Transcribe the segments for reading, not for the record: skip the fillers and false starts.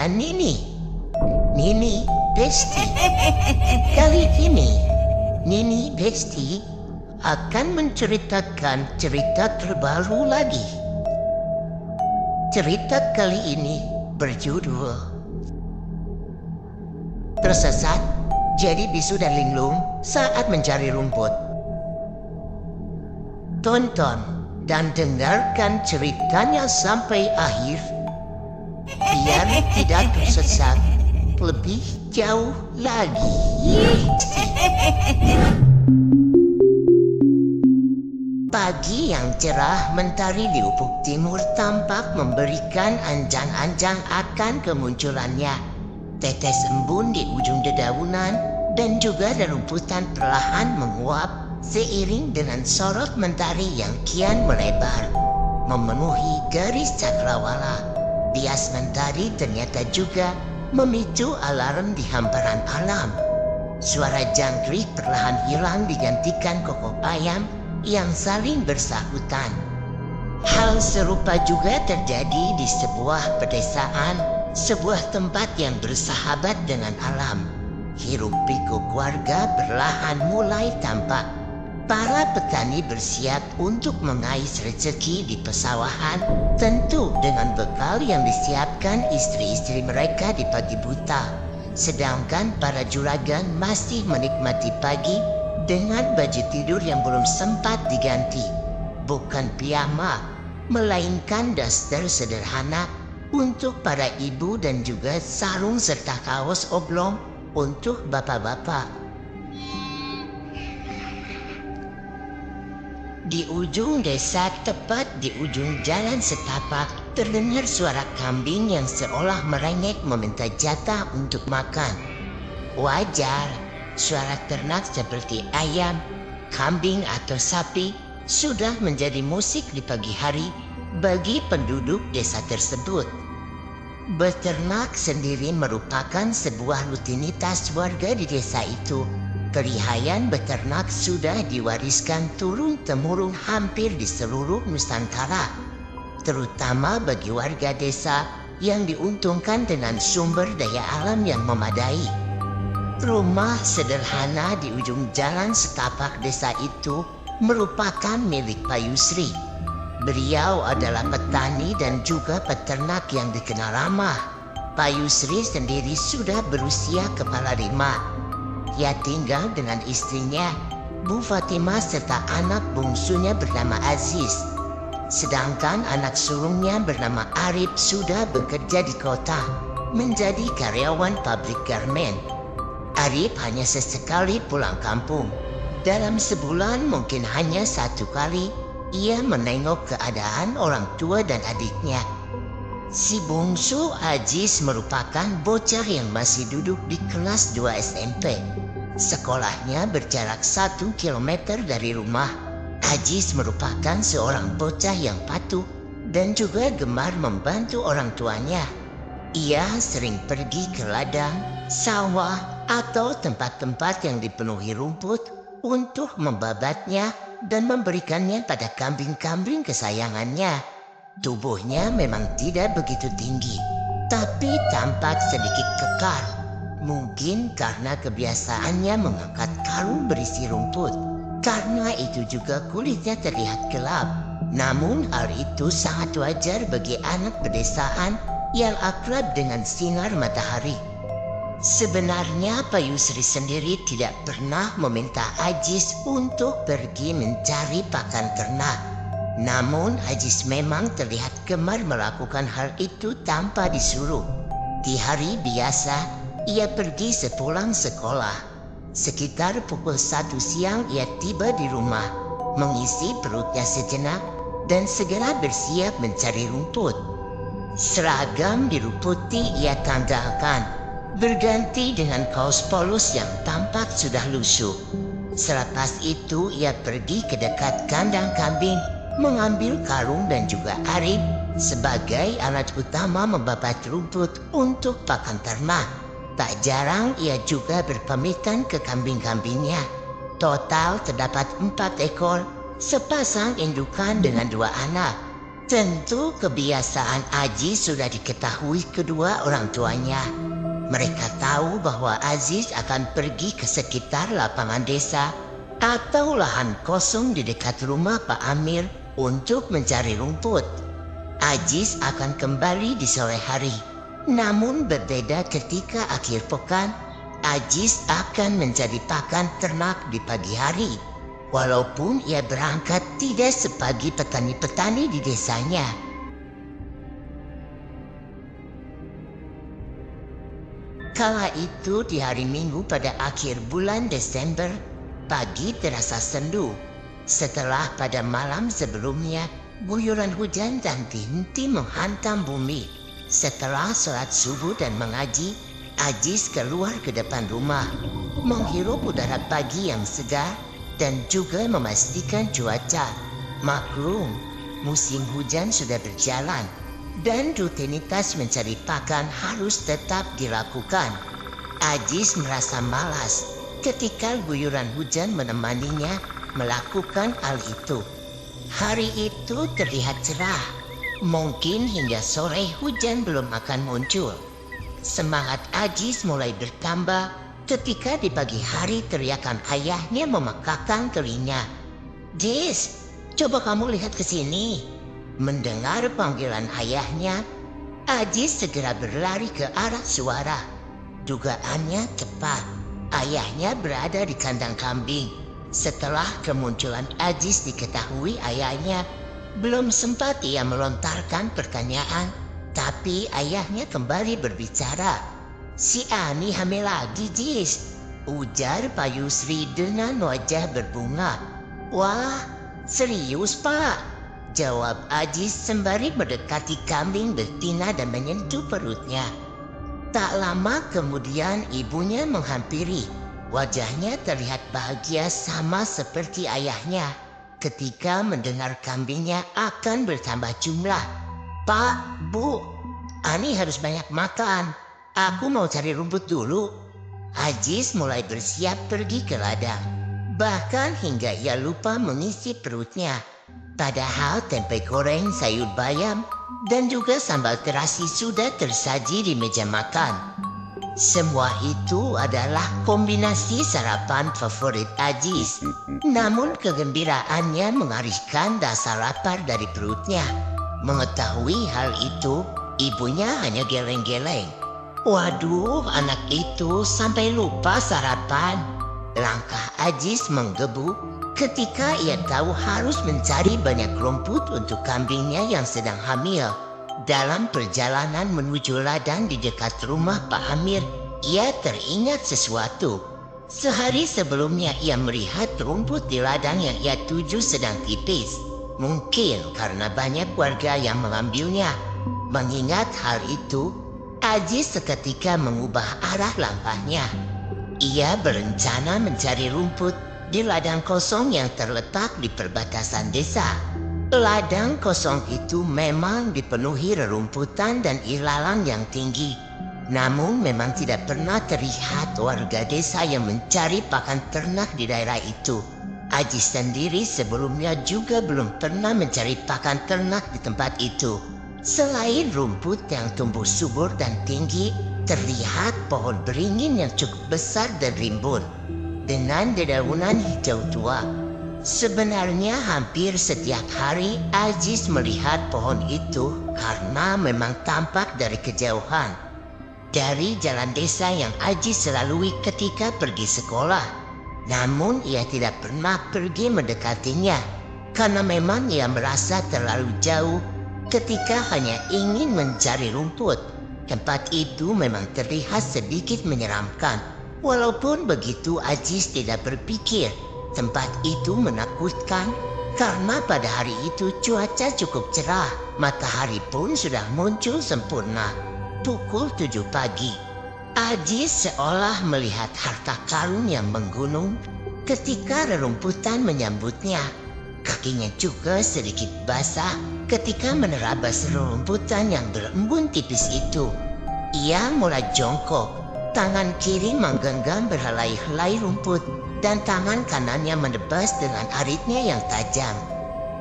dengan Nini Besti. Kali ini Nini Besti akan menceritakan cerita terbaru lagi. Cerita kali ini berjudul Tersesat jadi bisu dan linglung saat mencari rumput. Tonton dan dengarkan ceritanya sampai akhir biar tidak tersesat lebih jauh lagi. Pagi yang cerah mentari di ufuk timur tampak memberikan anjang-anjang akan kemunculannya tetes embun di ujung dedaunan, dan juga rerumputan perlahan menguap seiring dengan sorot mentari yang kian melebar memenuhi garis cakrawala. Bias mentari ternyata juga memicu alarm di hamparan alam. Suara jangkrik perlahan hilang digantikan kokok ayam yang saling bersahutan. Hal serupa juga terjadi di sebuah pedesaan, sebuah tempat yang bersahabat dengan alam. Hiruk pikuk warga perlahan mulai tampak. Para petani bersiap untuk mengais rezeki di pesawahan, tentu dengan bekal yang disiapkan istri-istri mereka di pagi buta. Sedangkan para juragan masih menikmati pagi dengan baju tidur yang belum sempat diganti. Bukan piyama, melainkan daster sederhana untuk para ibu dan juga sarung serta kaos oblong untuk bapak-bapak. Di ujung desa, tepat di ujung jalan setapak, terdengar suara kambing yang seolah merengek meminta jatah untuk makan. Wajar, suara ternak seperti ayam, kambing atau sapi sudah menjadi musik di pagi hari bagi penduduk desa tersebut. Beternak sendiri merupakan sebuah rutinitas warga di desa itu. Kelihayan beternak sudah diwariskan turun-temurun hampir di seluruh Nusantara, terutama bagi warga desa yang diuntungkan dengan sumber daya alam yang memadai. Rumah sederhana di ujung jalan setapak desa itu merupakan milik Pak Yusri. Beliau adalah petani dan juga peternak yang dikenal ramah. Pak Yusri sendiri sudah berusia kepala 5. Ia tinggal dengan istrinya, Bu Fatimah, serta anak bungsunya bernama Aziz. Sedangkan anak sulungnya bernama Arif sudah bekerja di kota, menjadi karyawan pabrik garmen. Arif hanya sesekali pulang kampung. Dalam sebulan mungkin hanya 1 kali ia menengok keadaan orang tua dan adiknya. Si bungsu Aziz merupakan bocah yang masih duduk di kelas 2 SMP. Sekolahnya berjarak 1 kilometer dari rumah. Aziz merupakan seorang bocah yang patuh dan juga gemar membantu orang tuanya. Ia sering pergi ke ladang, sawah, atau tempat-tempat yang dipenuhi rumput untuk membabatnya dan memberikannya pada kambing-kambing kesayangannya. Tubuhnya memang tidak begitu tinggi, tapi tampak sedikit kekar. Mungkin karena kebiasaannya mengangkat karung berisi rumput. Karena itu juga kulitnya terlihat gelap. Namun hal itu sangat wajar bagi anak pedesaan yang akrab dengan sinar matahari. Sebenarnya Pak Yusri sendiri tidak pernah meminta Aziz untuk pergi mencari pakan ternak. Namun Aziz memang terlihat gemar melakukan hal itu tanpa disuruh. Di hari biasa, ia pergi sepulang sekolah. Sekitar pukul 1 siang ia tiba di rumah, mengisi perutnya sejenak, dan segera bersiap mencari rumput. Seragam biru putih ia tanggalkan, berganti dengan kaos polos yang tampak sudah lusuh. Selepas itu ia pergi ke dekat kandang kambing, mengambil karung dan juga Arif sebagai alat utama membabat rumput untuk pakan ternak. Tak jarang ia juga berpamitan ke kambing-kambingnya. Total terdapat 4 ekor, sepasang indukan dengan 2 anak. Tentu kebiasaan Aziz sudah diketahui kedua orang tuanya. Mereka tahu bahwa Aziz akan pergi ke sekitar lapangan desa atau lahan kosong di dekat rumah Pak Amir untuk mencari rumput. Aziz akan kembali di sore hari. Namun berbeda ketika akhir pekan, Aziz akan menjadi pakan ternak di pagi hari. Walaupun ia berangkat tidak sepagi petani-petani di desanya. Kala itu di hari Minggu pada akhir bulan Desember, pagi terasa sendu. Setelah pada malam sebelumnya, guyuran hujan dan henti menghantam bumi. Setelah sholat subuh dan mengaji, Aziz keluar ke depan rumah, menghirup udara pagi yang segar dan juga memastikan cuaca. Maklum, musim hujan sudah berjalan dan rutinitas mencari pakan harus tetap dilakukan. Aziz merasa malas ketika guyuran hujan menemaninya melakukan hal itu. Hari itu terlihat cerah. Mungkin hingga sore hujan belum akan muncul. Semangat Aziz mulai bertambah ketika di pagi hari teriakan ayahnya memekakan telinga. "Jis, coba kamu lihat ke sini." Mendengar panggilan ayahnya, Aziz segera berlari ke arah suara. Dugaannya tepat. Ayahnya berada di kandang kambing. Setelah kemunculan Aziz diketahui ayahnya, belum sempat ia melontarkan pertanyaan, tapi ayahnya kembali berbicara. "Si Ani hamil lagi, Jis," ujar Pak Yusri dengan wajah berbunga. "Wah, serius Pak?" jawab Aziz sembari mendekati kambing betina dan menyentuh perutnya. Tak lama kemudian ibunya menghampiri. Wajahnya terlihat bahagia sama seperti ayahnya ketika mendengar kambingnya akan bertambah jumlah. "Pak, Bu, Ani harus banyak makan. Aku mau cari rumput dulu." Aziz mulai bersiap pergi ke ladang. Bahkan hingga ia lupa mengisi perutnya. Padahal tempe goreng, sayur bayam, dan juga sambal terasi sudah tersaji di meja makan. Semua itu adalah kombinasi sarapan favorit Aziz. Namun kegembiraannya mengalihkan rasa lapar dari perutnya. Mengetahui hal itu, ibunya hanya geleng-geleng. "Waduh, anak itu sampai lupa sarapan." Langkah Aziz menggebu ketika ia tahu harus mencari banyak rumput untuk kambingnya yang sedang hamil. Dalam perjalanan menuju ladang di dekat rumah Pak Amir, ia teringat sesuatu. Sehari sebelumnya ia melihat rumput di ladang yang ia tuju sedang tipis. Mungkin karena banyak warga yang mengambilnya. Mengingat hal itu, Aziz seketika mengubah arah langkahnya. Ia berencana mencari rumput di ladang kosong yang terletak di perbatasan desa. Ladang kosong itu memang dipenuhi rerumputan dan ilalang yang tinggi. Namun memang tidak pernah terlihat warga desa yang mencari pakan ternak di daerah itu. Aziz sendiri sebelumnya juga belum pernah mencari pakan ternak di tempat itu. Selain rumput yang tumbuh subur dan tinggi, terlihat pohon beringin yang cukup besar dan rimbun dengan dedaunan hijau tua. Sebenarnya hampir setiap hari Aziz melihat pohon itu karena memang tampak dari kejauhan. Dari jalan desa yang Aziz lalui ketika pergi sekolah. Namun ia tidak pernah pergi mendekatinya karena memang ia merasa terlalu jauh ketika hanya ingin mencari rumput. Tempat itu memang terlihat sedikit menyeramkan. Walaupun begitu Aziz tidak berpikir tempat itu menakutkan karena pada hari itu cuaca cukup cerah. Matahari pun sudah muncul sempurna. Pukul 7 pagi. Aziz seolah melihat harta karun yang menggunung ketika rerumputan menyambutnya. Kakinya juga sedikit basah ketika menerabas rerumputan yang berembun tipis itu. Ia mulai jongkok. Tangan kiri menggenggam berhelai-helai rumput dan tangan kanannya menebas dengan aritnya yang tajam.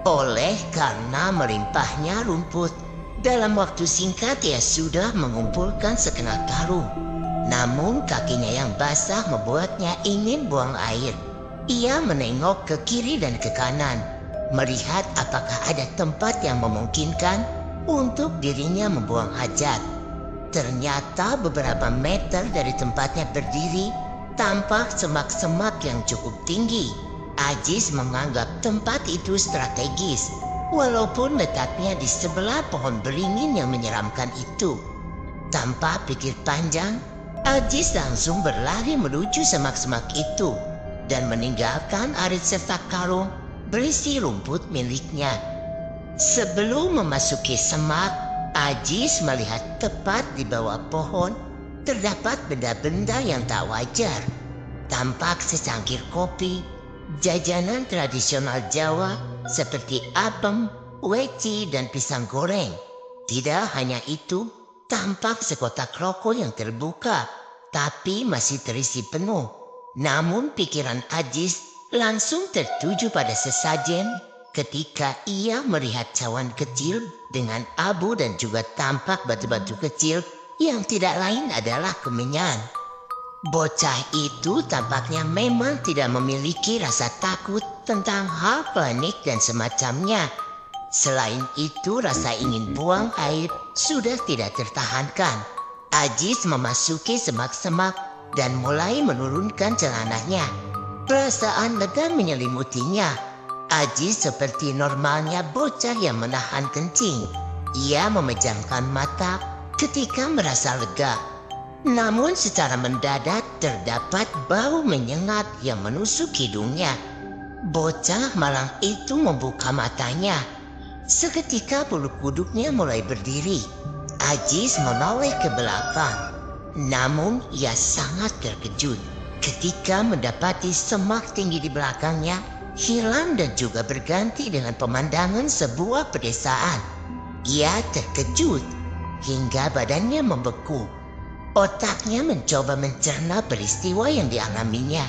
Oleh karena melimpahnya rumput, dalam waktu singkat ia sudah mengumpulkan sekenal karung. Namun kakinya yang basah membuatnya ingin buang air. Ia menengok ke kiri dan ke kanan, melihat apakah ada tempat yang memungkinkan untuk dirinya membuang hajat. Ternyata beberapa meter dari tempatnya berdiri, tampak semak-semak yang cukup tinggi. Ajis menganggap tempat itu strategis, walaupun letaknya di sebelah pohon beringin yang menyeramkan itu. Tanpa pikir panjang, Ajis langsung berlari menuju semak-semak itu dan meninggalkan arit serta karung berisi rumput miliknya. Sebelum memasuki semak, Ajis melihat tepat di bawah pohon terdapat benda-benda yang tak wajar. Tampak secangkir kopi, jajanan tradisional Jawa seperti apem, weci, dan pisang goreng. Tidak hanya itu, tampak sekotak rokok yang terbuka, tapi masih terisi penuh. Namun pikiran Ajis langsung tertuju pada sesajen ketika ia melihat cawan kecil dengan abu dan juga tampak batu-batu kecil yang tidak lain adalah kemenyan. Bocah itu tampaknya memang tidak memiliki rasa takut tentang hal panik dan semacamnya. Selain itu, rasa ingin buang air sudah tidak tertahankan. Ajis memasuki semak-semak dan mulai menurunkan celananya. Perasaan lega menyelimutinya. Ajis seperti normalnya bocah yang menahan kencing. Ia memejamkan mata ketika merasa lega. Namun secara mendadak terdapat bau menyengat yang menusuk hidungnya. Bocah malang itu membuka matanya. Seketika bulu kuduknya mulai berdiri. Ajis menoleh ke belakang. Namun ia sangat terkejut ketika mendapati semak tinggi di belakangnya hilang dan juga berganti dengan pemandangan sebuah pedesaan. Ia terkejut hingga badannya membeku. Otaknya mencoba mencerna peristiwa yang dialaminya.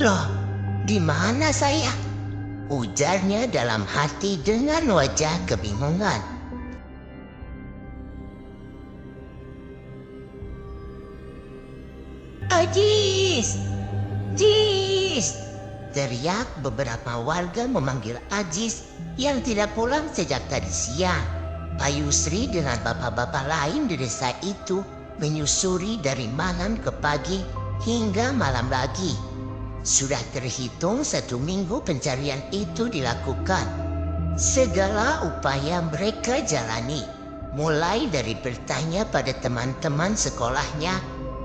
"Loh, di mana saya?" ujarnya dalam hati dengan wajah kebingungan. "Ajis! Jis!" teriak beberapa warga memanggil Ajis yang tidak pulang sejak tadi siang. Payusri dengan bapak-bapak lain di desa itu menyusuri dari malam ke pagi hingga malam lagi. Sudah terhitung 1 minggu pencarian itu dilakukan. Segala upaya mereka jalani, mulai dari bertanya pada teman-teman sekolahnya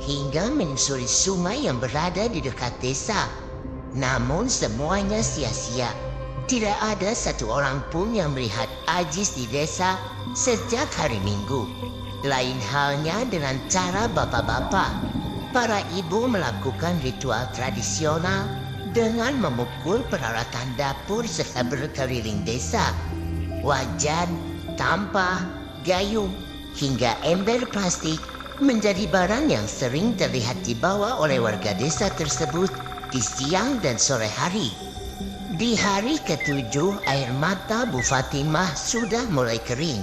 hingga menyusuri sungai yang berada di dekat desa. Namun semuanya sia-sia. Tidak ada satu orang pun yang melihat Ajis di desa sejak hari Minggu. Lain halnya dengan cara bapak-bapak. Para ibu melakukan ritual tradisional dengan memukul peralatan dapur serta berkeliling desa. Wajan, tampah, gayung, hingga ember plastik menjadi barang yang sering terlihat dibawa oleh warga desa tersebut di siang dan sore hari. Di hari ke-7, air mata Bu Fatimah sudah mulai kering.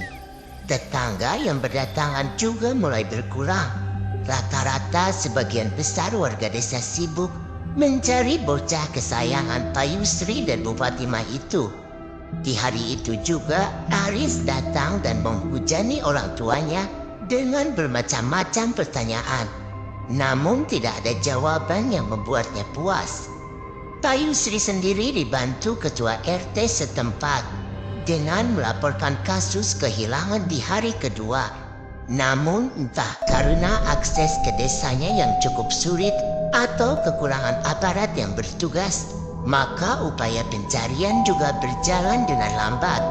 Tetangga yang berdatangan juga mulai berkurang. Rata-rata sebagian besar warga desa sibuk mencari bocah kesayangan Payusri dan Bu Fatimah itu. Di hari itu juga Aris datang dan menghujani orang tuanya dengan bermacam-macam pertanyaan. Namun tidak ada jawaban yang membuatnya puas. Payusri sendiri dibantu ketua RT setempat dengan melaporkan kasus kehilangan di hari kedua. Namun entah karena akses ke desanya yang cukup sulit atau kekurangan aparat yang bertugas, maka upaya pencarian juga berjalan dengan lambat.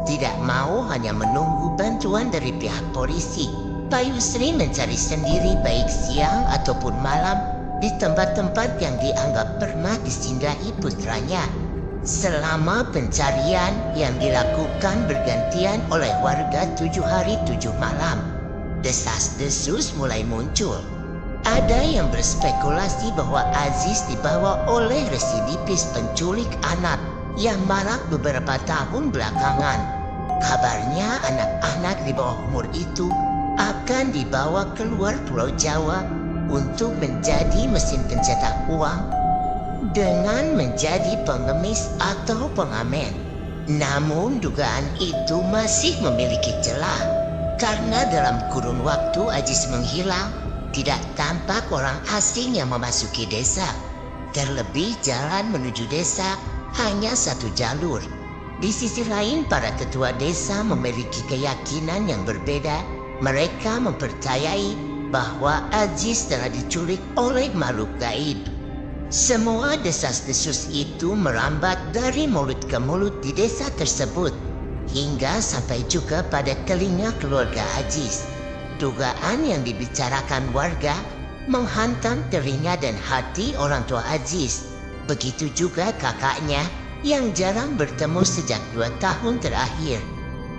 Tidak mau hanya menunggu bantuan dari pihak polisi, Payusri mencari sendiri baik siang ataupun malam di tempat-tempat yang dianggap pernah disindai putranya. Selama pencarian yang dilakukan bergantian oleh warga 7 hari 7 malam, desas-desus mulai muncul. Ada yang berspekulasi bahwa Aziz dibawa oleh residipis penculik anak yang marak beberapa tahun belakangan. Kabarnya anak-anak di bawah umur itu akan dibawa keluar Pulau Jawa untuk menjadi mesin pencetak uang dengan menjadi pengemis atau pengamen. Namun dugaan itu masih memiliki celah karena dalam kurun waktu Ajis menghilang, tidak tampak orang asing yang memasuki desa. Terlebih jalan menuju desa hanya satu jalur. Di sisi lain, para tetua desa memiliki keyakinan yang berbeda. Mereka mempercayai bahwa Ajis telah diculik oleh makhluk gaib. Semua desas-desus itu merambat dari mulut ke mulut di desa tersebut, hingga sampai juga pada telinga keluarga Ajis. Dugaan yang dibicarakan warga menghantam telinga dan hati orang tua Ajis. Begitu juga kakaknya yang jarang bertemu sejak 2 tahun terakhir.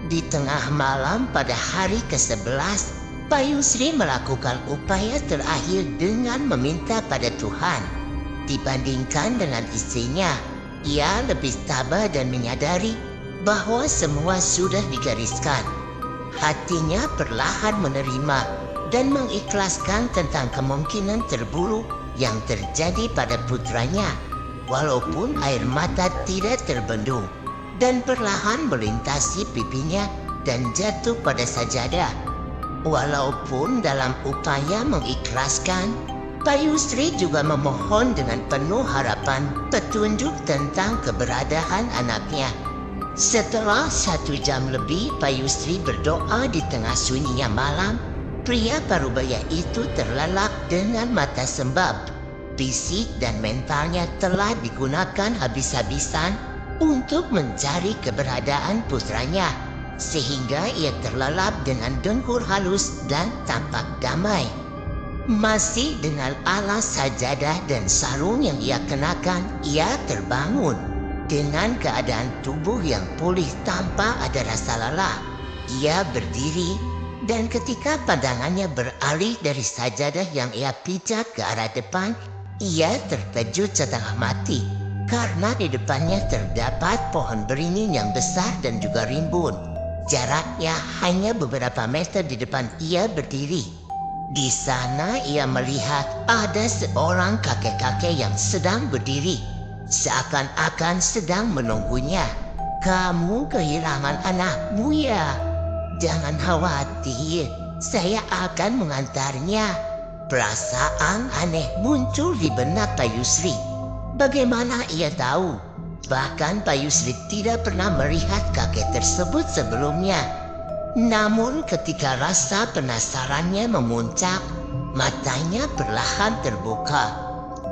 Di tengah malam pada hari ke-11, Pak Yusri melakukan upaya terakhir dengan meminta pada Tuhan. Dibandingkan dengan istrinya, ia lebih tabah dan menyadari bahwa semua sudah digariskan. Hatinya perlahan menerima dan mengikhlaskan tentang kemungkinan terburuk yang terjadi pada putranya. Walaupun air mata tidak terbendung dan perlahan melintasi pipinya dan jatuh pada sajadah. Walaupun dalam upaya mengikhlaskan, Pak Yusri juga memohon dengan penuh harapan petunjuk tentang keberadaan anaknya. Setelah 1 jam lebih Pak Yusri berdoa di tengah sunyinya malam, pria parubaya itu terlelap dengan mata sembab. Fisik dan mentalnya telah digunakan habis-habisan untuk mencari keberadaan putranya, sehingga ia terlelap dengan dengkur halus dan tampak damai. Masih dengan alas sajadah dan sarung yang ia kenakan, ia terbangun dengan keadaan tubuh yang pulih tanpa ada rasa lelah. Ia berdiri dan ketika pandangannya beralih dari sajadah yang ia pijak ke arah depan, ia terkejut setengah mati karena di depannya terdapat pohon beringin yang besar dan juga rimbun. Jaraknya hanya beberapa meter di depan ia berdiri. Di sana ia melihat ada seorang kakek-kakek yang sedang berdiri, seakan-akan sedang menunggunya. "Kamu kehilangan anakmu ya? Jangan khawatir, saya akan mengantarnya." Perasaan aneh muncul di benak Pak Yusri. Bagaimana ia tahu? Bahkan Pak Yusri tidak pernah melihat kakek tersebut sebelumnya. Namun ketika rasa penasarannya memuncak, matanya perlahan terbuka.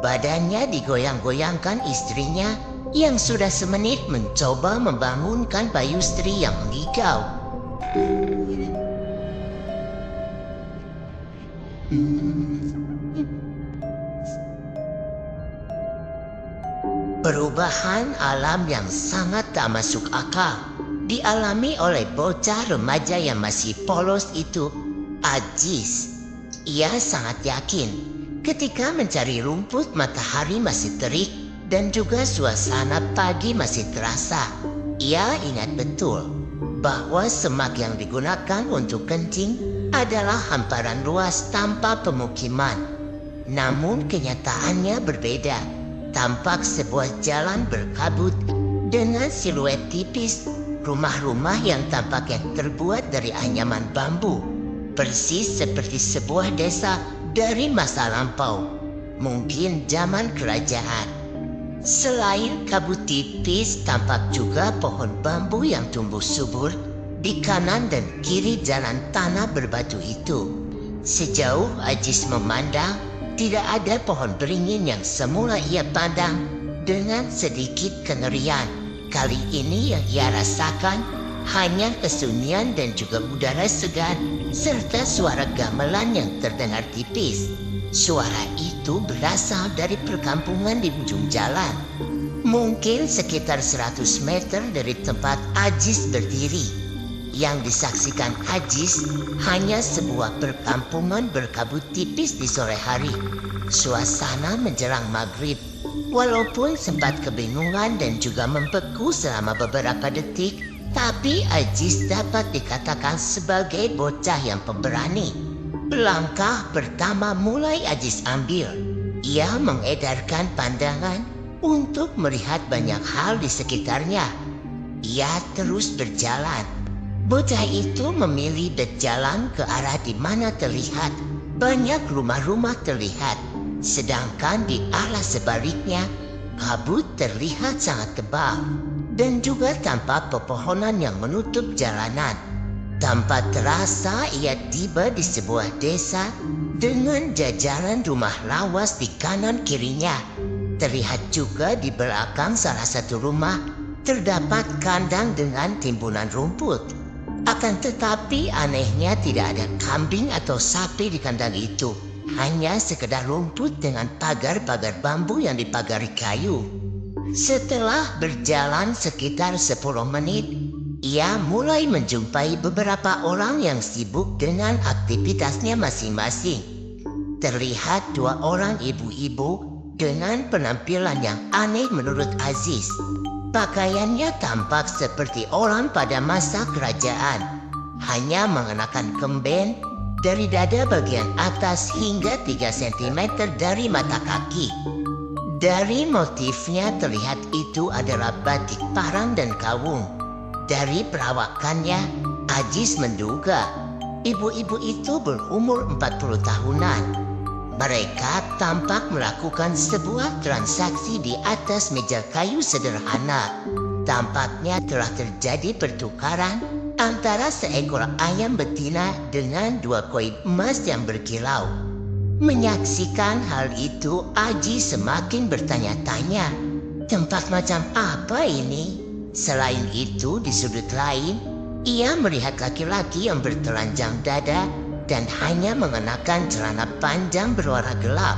Badannya digoyang-goyangkan istrinya yang sudah semenit mencoba membangunkan Pak Yusri yang mengigau. Perubahan alam yang sangat tak masuk akal dialami oleh bocah remaja yang masih polos itu, Ajis. Ia sangat yakin ketika mencari rumput matahari masih terik dan juga suasana pagi masih terasa. Ia ingat betul bahwa semak yang digunakan untuk kencing adalah hamparan luas tanpa pemukiman. Namun kenyataannya berbeda. Tampak sebuah jalan berkabut dengan siluet tipis, rumah-rumah yang tampaknya terbuat dari anyaman bambu, persis seperti sebuah desa dari masa lampau, mungkin zaman kerajaan. Selain kabut tipis, tampak juga pohon bambu yang tumbuh subur di kanan dan kiri jalan tanah berbatu itu. Sejauh Ajis memandang, tidak ada pohon beringin yang semula ia pandang dengan sedikit kengerian. Kali ini yang ia rasakan hanya kesunyian dan juga udara segar serta suara gamelan yang terdengar tipis. Suara itu berasal dari perkampungan di ujung jalan, mungkin sekitar 100 meter dari tempat Ajis berdiri. Yang disaksikan Ajis hanya sebuah perkampungan berkabut tipis di sore hari. Suasana menjelang maghrib. Walaupun sempat kebingungan dan juga membeku selama beberapa detik, tapi Ajis dapat dikatakan sebagai bocah yang pemberani. Langkah pertama mulai Ajis ambil. Ia mengedarkan pandangan untuk melihat banyak hal di sekitarnya. Ia terus berjalan. Bocah itu memilih berjalan ke arah di mana terlihat banyak rumah-rumah terlihat. Sedangkan di arah sebaliknya, kabut terlihat sangat tebal dan juga tampak pepohonan yang menutup jalanan. Tanpa terasa ia tiba di sebuah desa dengan jajaran rumah lawas di kanan kirinya. Terlihat juga di belakang salah satu rumah terdapat kandang dengan timbunan rumput. Akan tetapi anehnya tidak ada kambing atau sapi di kandang itu. Hanya sekedar rumput dengan pagar-pagar bambu yang dipagari kayu. Setelah berjalan sekitar 10 menit, ia mulai menjumpai beberapa orang yang sibuk dengan aktivitasnya masing-masing. Terlihat 2 orang ibu-ibu dengan penampilan yang aneh menurut Aziz. Pakaiannya tampak seperti orang pada masa kerajaan. Hanya mengenakan kemben dari dada bagian atas hingga 3 cm dari mata kaki. Dari motifnya terlihat itu adalah batik parang dan kawung. Dari perawakannya, Aziz menduga ibu-ibu itu berumur 40 tahunan. Mereka tampak melakukan sebuah transaksi di atas meja kayu sederhana. Tampaknya telah terjadi pertukaran antara seekor ayam betina dengan 2 koin emas yang berkilau. Menyaksikan hal itu, Aji semakin bertanya-tanya, tempat macam apa ini? Selain itu, di sudut lain, ia melihat laki-laki yang bertelanjang dada dan hanya mengenakan celana panjang berwarna gelap,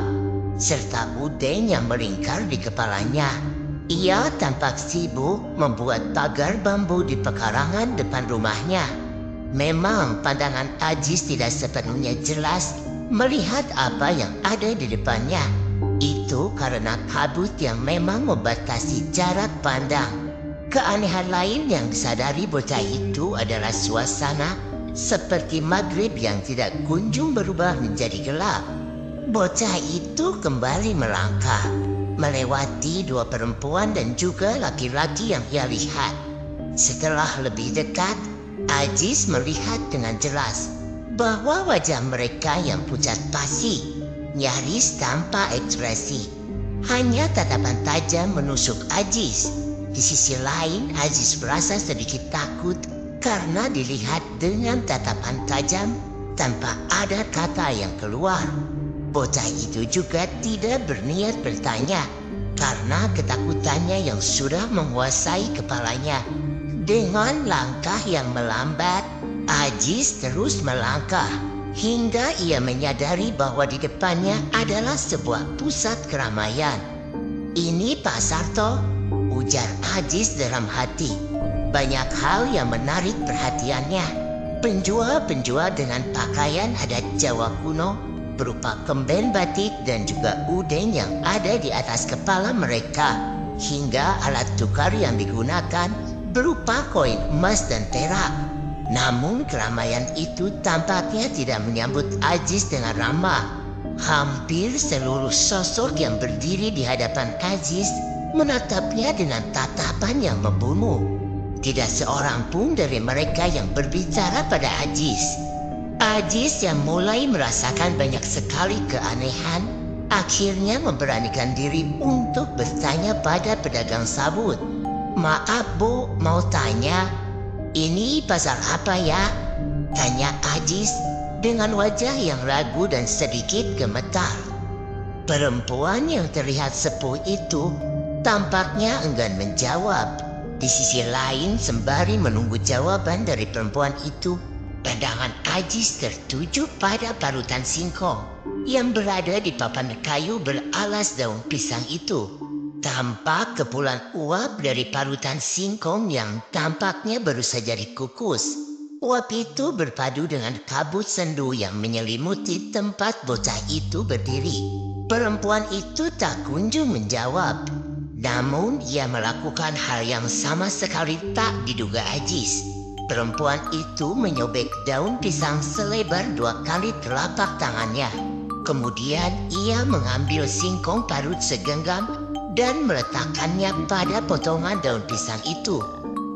serta udeng yang melingkar di kepalanya. Ia tampak sibuk membuat pagar bambu di pekarangan depan rumahnya. Memang pandangan Ajis tidak sepenuhnya jelas melihat apa yang ada di depannya. Itu karena kabut yang memang membatasi jarak pandang. Keanehan lain yang disadari bocah itu adalah suasana seperti maghrib yang tidak kunjung berubah menjadi gelap. Bocah itu kembali melangkah, melewati 2 perempuan dan juga laki-laki yang ia lihat. Setelah lebih dekat, Ajis melihat dengan jelas bahwa wajah mereka yang pucat pasi, nyaris tanpa ekspresi. Hanya tatapan tajam menusuk Ajis. Di sisi lain, Ajis merasa sedikit takut karena dilihat dengan tatapan tajam tanpa ada kata yang keluar. Bocah itu juga tidak berniat bertanya karena ketakutannya yang sudah menguasai kepalanya. Dengan langkah yang melambat, Ajis terus melangkah hingga ia menyadari bahwa di depannya adalah sebuah pusat keramaian. "Ini pasar toh?" ujar Ajis dalam hati. Banyak hal yang menarik perhatiannya. Penjual-penjual dengan pakaian adat Jawa kuno berupa kemben batik dan juga udeng yang ada di atas kepala mereka, hingga alat tukar yang digunakan berupa koin emas dan perak. Namun keramaian itu tampaknya tidak menyambut Ajis dengan ramah. Hampir seluruh sosok yang berdiri di hadapan Ajis menatapnya dengan tatapan yang membunuh. Tidak seorang pun dari mereka yang berbicara pada Ajis. Ajis yang mulai merasakan banyak sekali keanehan, akhirnya memberanikan diri untuk bertanya pada pedagang sabut. "Maaf Bu, mau tanya, ini pasar apa ya?" tanya Ajis dengan wajah yang ragu dan sedikit gemetar. Perempuan yang terlihat sepuh itu tampaknya enggan menjawab. Di sisi lain, sembari menunggu jawaban dari perempuan itu, pandangan Ajis tertuju pada parutan singkong yang berada di papan kayu beralas daun pisang itu. Tampak kepulan uap dari parutan singkong yang tampaknya baru saja dikukus. Uap itu berpadu dengan kabut sendu yang menyelimuti tempat bocah itu berdiri. Perempuan itu tak kunjung menjawab. Namun ia melakukan hal yang sama sekali tak diduga Ajis. Perempuan itu menyobek daun pisang selebar 2 kali telapak tangannya. Kemudian ia mengambil singkong parut segenggam dan meletakkannya pada potongan daun pisang itu.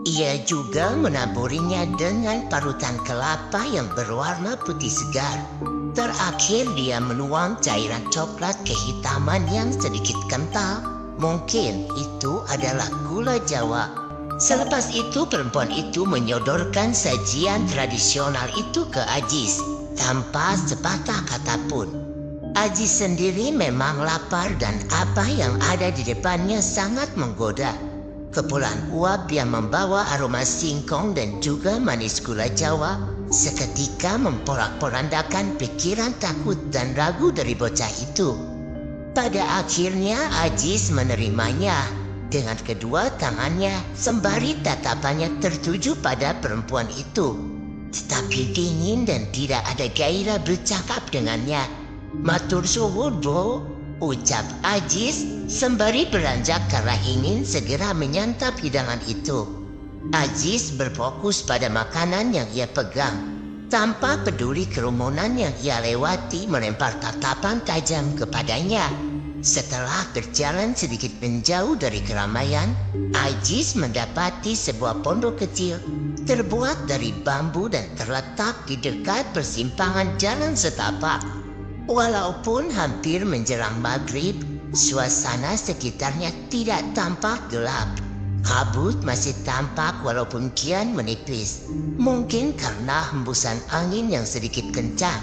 Ia juga menaburinya dengan parutan kelapa yang berwarna putih segar. Terakhir dia menuang cairan coklat kehitaman yang sedikit kental. Mungkin itu adalah gula Jawa. Selepas itu perempuan itu menyodorkan sajian tradisional itu ke Ajis tanpa sepatah kata pun. Ajis sendiri memang lapar dan apa yang ada di depannya sangat menggoda. Kepulan uap yang membawa aroma singkong dan juga manis gula Jawa seketika memporak-porandakan pikiran takut dan ragu dari bocah itu. Pada akhirnya Ajis menerimanya dengan kedua tangannya sembari tatapannya tertuju pada perempuan itu. Tetapi dingin dan tidak ada gairah bercakap dengannya. "Matur suwun, Bo," ucap Ajis sembari beranjak karena ingin segera menyantap hidangan itu. Ajis berfokus pada makanan yang ia pegang. Tanpa peduli kerumunan yang ia lewati melempar tatapan tajam kepadanya. Setelah berjalan sedikit menjauh dari keramaian, Ajis mendapati sebuah pondok kecil terbuat dari bambu dan terletak di dekat persimpangan jalan setapak. Walaupun hampir menjelang maghrib, suasana sekitarnya tidak tampak gelap. Kabut masih tampak walaupun kian menipis, mungkin karena hembusan angin yang sedikit kencang.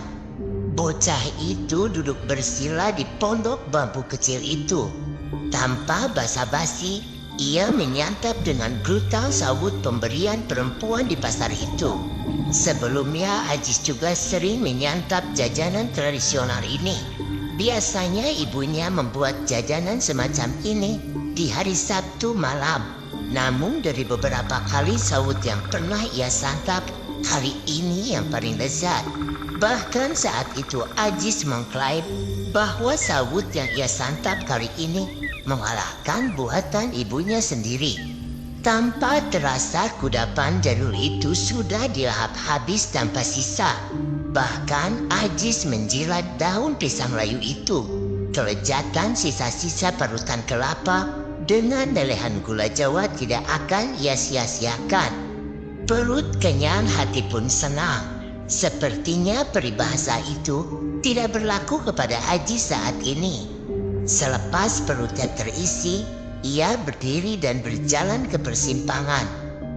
Bocah itu duduk bersila di pondok bambu kecil itu. Tanpa basa-basi, ia menyantap dengan brutal sawut pemberian perempuan di pasar itu. Sebelumnya Ajis juga sering menyantap jajanan tradisional ini. Biasanya ibunya membuat jajanan semacam ini di hari Sabtu malam. Namun dari beberapa kali sawut yang pernah ia santap, kali ini yang paling lezat. Bahkan saat itu Ajis mengklaim bahwa sawut yang ia santap kali ini mengalahkan buatan ibunya sendiri. Tanpa terasa kudapan jadul itu sudah dilahap habis tanpa sisa. Bahkan Ajis menjilat daun pisang layu itu. Kelezatan sisa-sisa parutan kelapa dengan lelehan gula Jawa tidak akan ia sia-siakan. Perut kenyang, hati pun senang. Sepertinya peribahasa itu tidak berlaku kepada Ajis saat ini. Selepas perutnya terisi, ia berdiri dan berjalan ke persimpangan.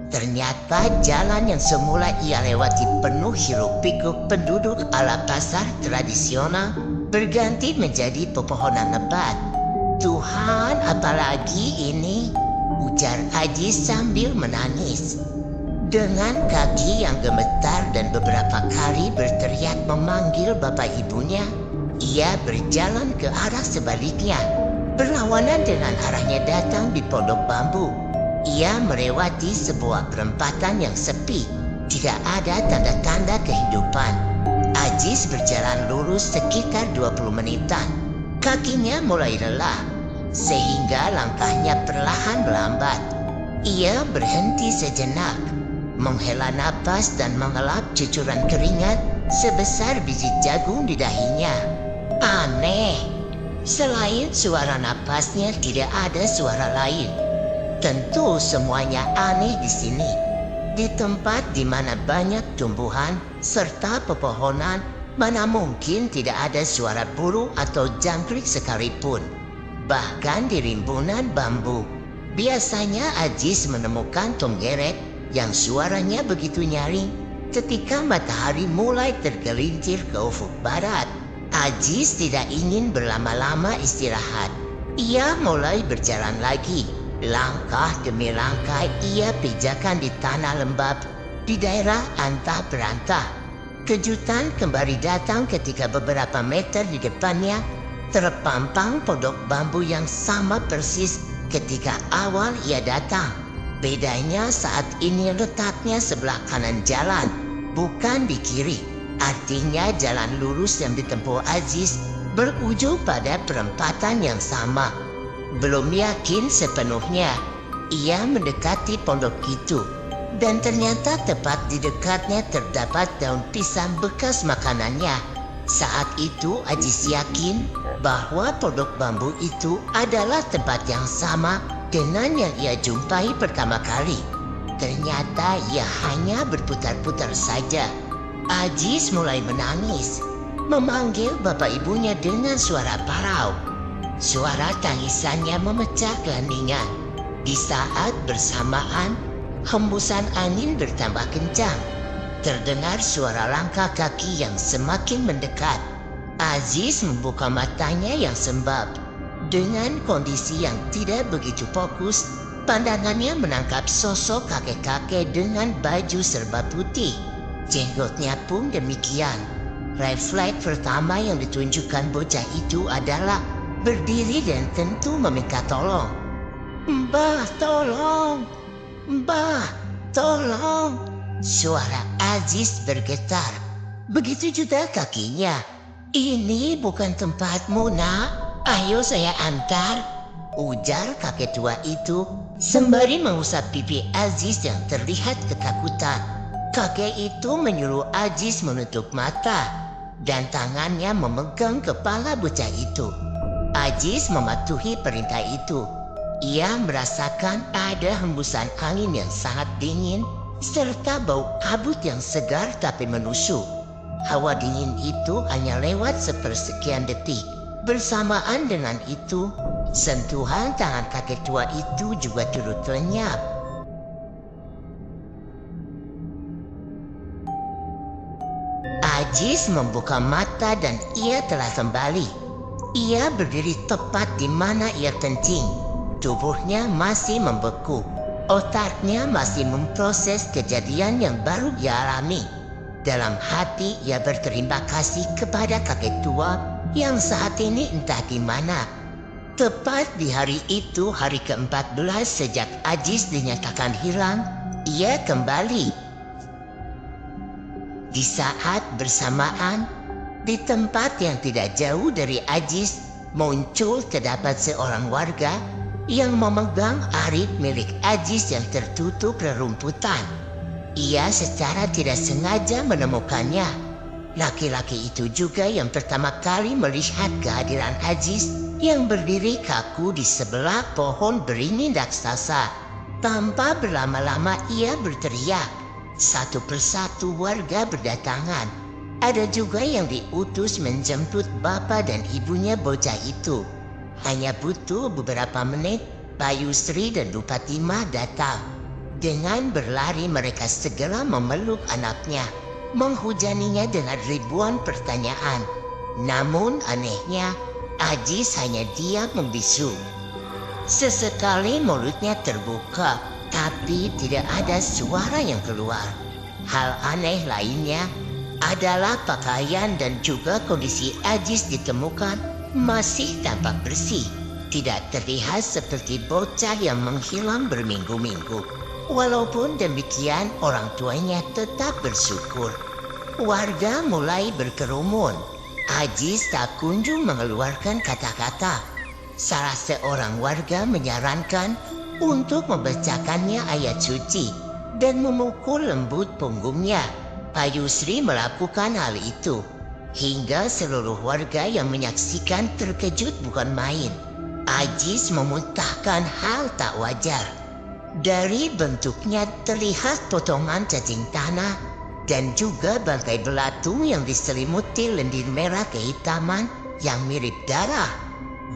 Ternyata jalan yang semula ia lewati penuh hiruk-pikuk penduduk ala pasar tradisional berganti menjadi pepohonan lebat. "Tuhan, apalagi ini?" ujar Ajis sambil menangis. Dengan kaki yang gemetar dan beberapa kali berteriak memanggil bapak ibunya, ia berjalan ke arah sebaliknya, berlawanan dengan arahnya datang di pondok bambu. Ia melewati sebuah perempatan yang sepi, tidak ada tanda-tanda kehidupan. Ajis berjalan lurus sekitar 20 menitan. Kakinya mulai lelah, sehingga langkahnya perlahan melambat. Ia berhenti sejenak, menghela napas dan mengelap cucuran keringat sebesar biji jagung di dahinya. Aneh, selain suara napasnya tidak ada suara lain. Tentu semuanya aneh di sini. Di tempat di mana banyak tumbuhan serta pepohonan, mana mungkin tidak ada suara burung atau jangkrik sekalipun. Bahkan di rimbunan bambu, biasanya Ajis menemukan tombgerek yang suaranya begitu nyaring ketika matahari mulai tergelincir ke ufuk barat. Ajis tidak ingin berlama-lama istirahat. Ia mulai berjalan lagi. Langkah demi langkah ia pijakan di tanah lembab di daerah antah berantah. Kejutan kembali datang ketika beberapa meter di depannya terpampang pondok bambu yang sama persis ketika awal ia datang. Bedanya saat ini letaknya sebelah kanan jalan. bukan di kiri. Artinya jalan lurus yang ditempuh Aziz berujung pada perempatan yang sama. Belum yakin sepenuhnya, ia mendekati pondok itu. Dan ternyata tepat di dekatnya terdapat daun pisang bekas makanannya. Saat itu Aziz yakin bahwa pondok bambu itu adalah tempat yang sama dengan yang ia jumpai pertama kali. Ternyata ia hanya berputar-putar saja. Aziz mulai menangis, memanggil bapak ibunya dengan suara parau. Suara tangisannya memecah keheningan. Di saat bersamaan, hembusan angin bertambah kencang. Terdengar suara langkah kaki yang semakin mendekat. Aziz membuka matanya yang sembab. Dengan kondisi yang tidak begitu fokus, pandangannya menangkap sosok kakek-kakek dengan baju serba putih. Jenggotnya pun demikian. Refleks pertama yang ditunjukkan bocah itu adalah berdiri dan tentu meminta tolong. "Mbah, tolong! Mbah, tolong!" Suara Aziz bergetar. Begitu juga kakinya. "Ini bukan tempatmu, nak. Ayo saya antar," ujar kakek tua itu sembari mengusap pipi Aziz yang terlihat ketakutan. Kakek itu menyuruh Aziz menutup mata dan tangannya memegang kepala bocah itu. Aziz mematuhi perintah itu. Ia merasakan ada hembusan angin yang sangat dingin serta bau kabut yang segar tapi menusuk. Hawa dingin itu hanya lewat sepersekian detik. Bersamaan dengan itu, sentuhan tangan kakek tua itu juga turut lenyap. Aziz membuka mata dan ia telah kembali. Ia berdiri tepat di mana ia kencing. Tubuhnya masih membeku. Otaknya masih memproses kejadian yang baru ia alami. Dalam hati ia berterima kasih kepada kakek tua yang saat ini entah di mana. Tepat di hari itu, hari ke-14 sejak Aziz dinyatakan hilang, ia kembali. Di saat bersamaan, di tempat yang tidak jauh dari Aziz, muncul terdapat seorang warga yang memegang arit milik Aziz yang tertutup rerumputan. Ia secara tidak sengaja menemukannya. Laki-laki itu juga yang pertama kali melihat kehadiran Aziz yang berdiri kaku di sebelah pohon beringin raksasa. Tanpa berlama-lama ia berteriak. Satu persatu warga berdatangan. Ada juga yang diutus menjemput bapak dan ibunya bocah itu. Hanya butuh beberapa menit, Bayu Sri dan Dupatima datang. Dengan berlari mereka segera memeluk anaknya, menghujaninya dengan ribuan pertanyaan. Namun anehnya, Aziz hanya diam membisu. Sesekali mulutnya terbuka, tapi tidak ada suara yang keluar. Hal aneh lainnya adalah pakaian dan juga kondisi Aziz ditemukan masih tampak bersih. Tidak terlihat seperti bocah yang menghilang berminggu-minggu. Walaupun demikian, orang tuanya tetap bersyukur. Warga mulai berkerumun. Aziz tak kunjung mengeluarkan kata-kata. Salah seorang warga menyarankan untuk membacakannya ayat suci dan memukul lembut punggungnya. Bayu Sri melakukan hal itu. Hingga seluruh warga yang menyaksikan terkejut bukan main. Aziz memuntahkan hal tak wajar. Dari bentuknya terlihat potongan cacing tanah dan juga bangkai belatung yang diselimuti lendir merah kehitaman yang mirip darah.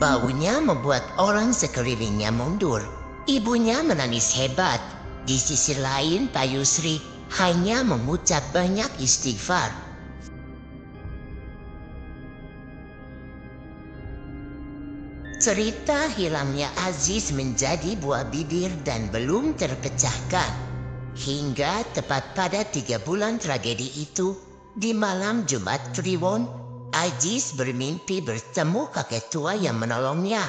Baunya membuat orang sekelilingnya mundur. Ibunya menangis hebat. Di sisi lain, Bayu Sri hanya mengucap banyak istighfar. Cerita hilangnya Aziz menjadi buah bibir dan belum terpecahkan. Hingga tepat pada 3 bulan tragedi itu, di malam Jumat Kliwon, Aziz bermimpi bertemu kakek tua yang menolongnya.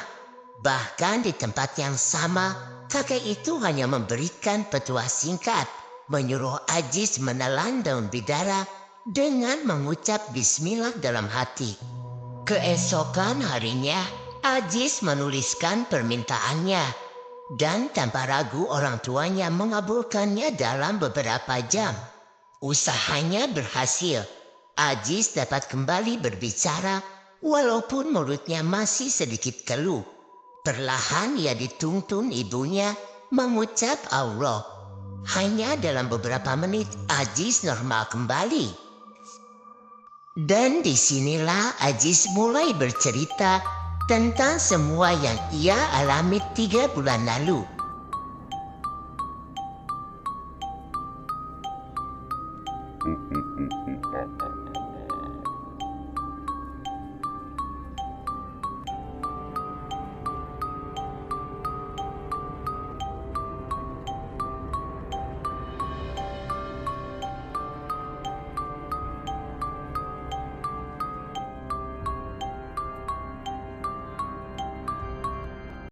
Bahkan di tempat yang sama, kakek itu hanya memberikan petua singkat. menyuruh Aziz menelan daun bidara dengan mengucap bismillah dalam hati. Keesokan harinya, Aziz menuliskan permintaannya dan tanpa ragu orang tuanya mengabulkannya dalam beberapa jam. Usahanya berhasil. Aziz dapat kembali berbicara walaupun mulutnya masih sedikit keluh. Perlahan ia dituntun ibunya mengucap Allah. Hanya dalam beberapa menit Aziz normal kembali. Dan disinilah Aziz mulai bercerita tentang semua yang ia alami 3 bulan lalu.